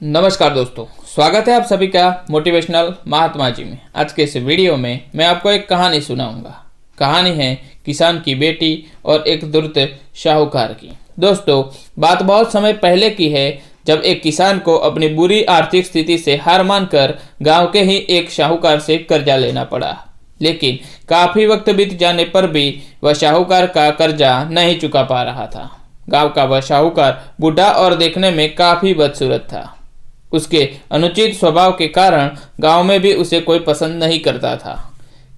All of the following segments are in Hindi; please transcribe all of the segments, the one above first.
नमस्कार दोस्तों, स्वागत है आप सभी का मोटिवेशनल महात्मा जी में। आज के इस वीडियो में मैं आपको एक कहानी सुनाऊंगा। कहानी है किसान की बेटी और एक धूर्त शाहूकार की। दोस्तों, बात बहुत समय पहले की है, जब एक किसान को अपनी बुरी आर्थिक स्थिति से हार मानकर गांव के ही एक शाहूकार से कर्जा लेना पड़ा। लेकिन काफ़ी वक्त बीत जाने पर भी वह शाहूकार का कर्जा नहीं चुका पा रहा था। गांव का वह शाहूकार बूढ़ा और देखने में काफ़ी बदसूरत था। उसके अनुचित स्वभाव के कारण गांव में भी उसे कोई पसंद नहीं करता था।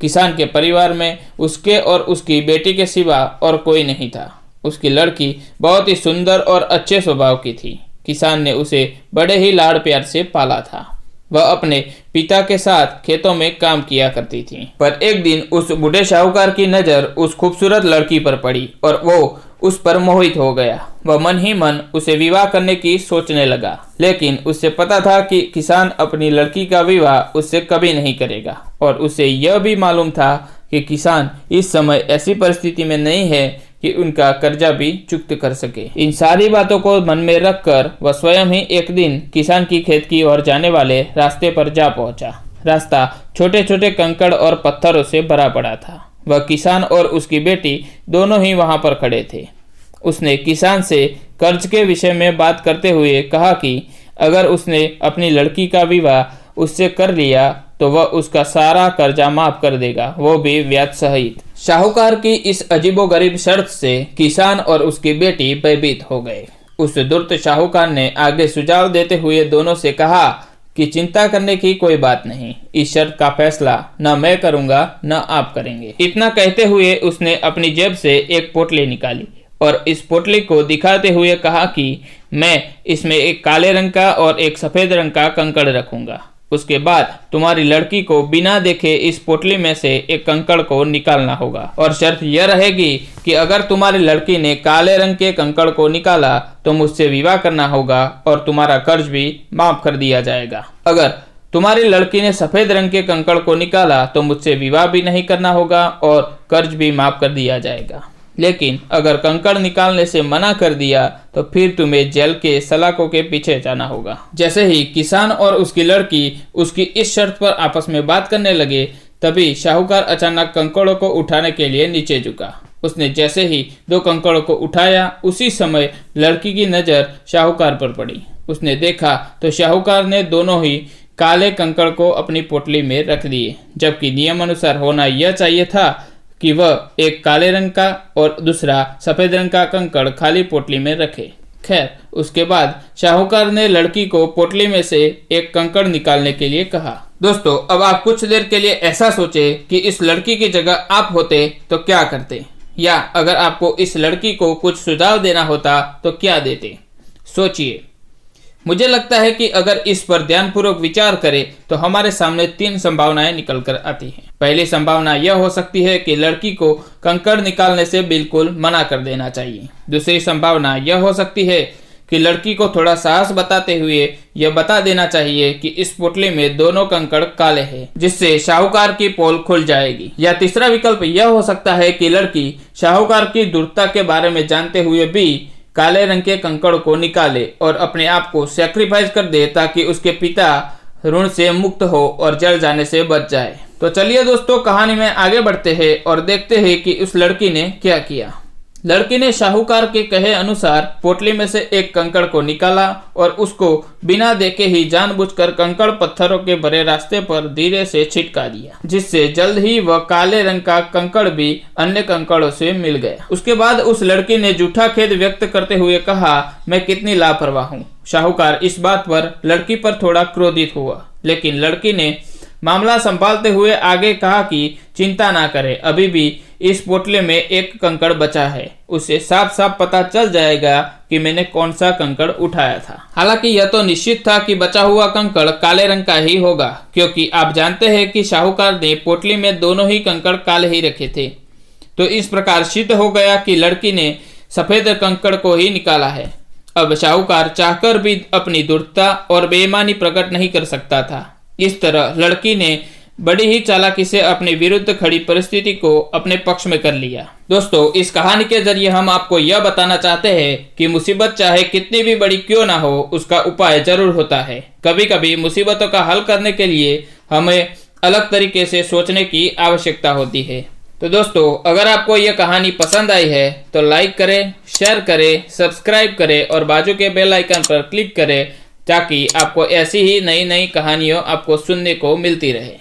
किसान के परिवार में उसके और उसकी बेटी के सिवा और कोई नहीं था। उसकी लड़की बहुत ही सुंदर और अच्छे स्वभाव की थी। किसान ने उसे बड़े ही लाड़ प्यार से पाला था। वह अपने पिता के साथ खेतों में काम किया करती थी। पर एक दिन उस बूढ़े शाहूकार की नज़र उस खूबसूरत लड़की पर पड़ी और वो उस पर मोहित हो गया। वह मन ही मन उसे विवाह करने की सोचने लगा, लेकिन उसे पता था कि किसान अपनी लड़की का विवाह उससे कभी नहीं करेगा और उसे यह भी मालूम था कि किसान इस समय ऐसी परिस्थिति में नहीं है कि उनका कर्जा भी चुकता कर सके। इन सारी बातों को मन में रखकर वह स्वयं ही एक दिन किसान की खेत की ओर जाने वाले रास्ते पर जा पहुंचा। रास्ता छोटे छोटे कंकड़ और पत्थरों से भरा पड़ा था। वह किसान और उसकी बेटी दोनों ही वहां पर खड़े थे। उसने किसान से कर्ज के विषय में बात करते हुए कहा कि अगर उसने अपनी लड़की का विवाह उससे कर लिया तो वह उसका सारा कर्जा माफ कर देगा, वो भी ब्याज सहित। शाहूकार की इस अजीबोगरीब शर्त से किसान और उसकी बेटी भयभीत हो गए। उस धूर्त शाहूकार ने आगे सुझाव देते हुए दोनों से कहा कि चिंता करने की कोई बात नहीं, इस शर्त का फैसला न मैं करूंगा न आप करेंगे। इतना कहते हुए उसने अपनी जेब से एक पोटली निकाली और इस पोटली को दिखाते हुए कहा कि मैं इसमें एक काले रंग का और एक सफेद रंग का कंकड़ रखूंगा। उसके बाद तुम्हारी लड़की को बिना देखे इस पोटली में से एक कंकड़ को निकालना होगा और शर्त यह रहेगी कि अगर तुम्हारी लड़की ने काले रंग के कंकड़ को निकाला तो मुझसे विवाह करना होगा और तुम्हारा कर्ज भी माफ कर दिया जाएगा। अगर तुम्हारी लड़की ने सफेद रंग के कंकड़ को निकाला तो मुझसे विवाह भी नहीं करना होगा और कर्ज भी माफ कर दिया जाएगा। लेकिन अगर कंकड़ निकालने से मना कर दिया तो फिर तुम्हें जेल के सलाखों के पीछे जाना होगा। जैसे ही किसान और उसकी लड़की उसकी इस शर्त पर आपस में बात करने लगे, तभी शाहूकार अचानक कंकड़ों को उठाने के लिए नीचे झुका। उसने जैसे ही दो कंकड़ों को उठाया, उसी समय लड़की की नज़र शाहूकार पर पड़ी। उसने देखा तो शाहूकार ने दोनों ही काले कंकड़ को अपनी पोटली में रख दिए, जबकि नियम अनुसार होना यह चाहिए था कि वह एक काले रंग का और दूसरा सफेद रंग का कंकड़ खाली पोटली में रखे। खैर, उसके बाद शाहूकार ने लड़की को पोटली में से एक कंकड़ निकालने के लिए कहा। दोस्तों, अब आप कुछ देर के लिए ऐसा सोचे कि इस लड़की की जगह आप होते तो क्या करते, या अगर आपको इस लड़की को कुछ सुझाव देना होता तो क्या देते। सोचिए। मुझे लगता है कि अगर इस पर ध्यानपूर्वक विचार करें तो हमारे सामने तीन संभावनाएं निकल कर आती हैं। पहली संभावना यह हो सकती है कि लड़की को कंकड़ निकालने से बिल्कुल मना कर देना चाहिए। दूसरी संभावना यह हो सकती है कि लड़की को थोड़ा साहस बताते हुए यह बता देना चाहिए कि इस पोटली में दोनों कंकड़ काले हैं, जिससे शाहूकार की पोल खुल जाएगी। या तीसरा विकल्प यह हो सकता है कि लड़की शाहूकार की दुर्ता के बारे में जानते हुए भी काले रंग के कंकड़ को निकाले और अपने आप को सैक्रिफाइस कर दे ताकि उसके पिता ऋण से मुक्त हो और जल जाने से बच जाए। तो चलिए दोस्तों, कहानी में आगे बढ़ते हैं और देखते हैं कि उस लड़की ने क्या किया। लड़की ने शाहूकार के कहे अनुसार पोटली में से एक कंकड़ को निकाला और उसको बिना देखे ही जानबूझकर कंकड़ पत्थरों के भरे रास्ते पर धीरे से छिटका दिया, जिससे जल्द ही वह काले रंग का कंकड़ भी अन्य कंकड़ों से मिल गया। उसके बाद उस लड़की ने जूठा खेद व्यक्त करते हुए कहा, मैं कितनी लापरवाह हूँ। शाहूकार इस बात पर लड़की पर थोड़ा क्रोधित हुआ, लेकिन लड़की ने मामला संभालते हुए आगे कहा कि चिंता ना करे, अभी भी इस पोटले में एक कंकड़ बचा है। उसे साफ साफ पता चल जाएगा कि मैंने कौन सा कंकड़ उठाया था। हालांकि यह तो निश्चित था कि बचा हुआ कंकड़ काले रंग का ही होगा, क्योंकि आप जानते हैं कि शाहूकार ने पोटली में दोनों ही कंकड़ काले ही रखे थे। तो इस प्रकार सिद्ध हो गया कि लड़की ने सफेद कंकड़ को ही निकाला है। अब शाहूकार चाहकर भी अपनी दुर्ता और बेईमानी प्रकट नहीं कर सकता था। इस तरह लड़की ने बड़ी ही चालाकी से अपनी विरुद्ध खड़ी परिस्थिति को अपने पक्ष में कर लिया। दोस्तों, इस कहानी के जरिए हम आपको यह बताना चाहते हैं कि मुसीबत चाहे कितनी भी बड़ी क्यों ना हो, उसका उपाय जरूर होता है। कभी कभी मुसीबतों का हल करने के लिए हमें अलग तरीके से सोचने की आवश्यकता होती है। तो दोस्तों, अगर आपको यह कहानी पसंद आई है तो लाइक करें, शेयर करें, सब्सक्राइब करें और बाजू के बेल आइकन पर क्लिक करें ताकि आपको ऐसी ही नई नई कहानियों आपको सुनने को मिलती रहे।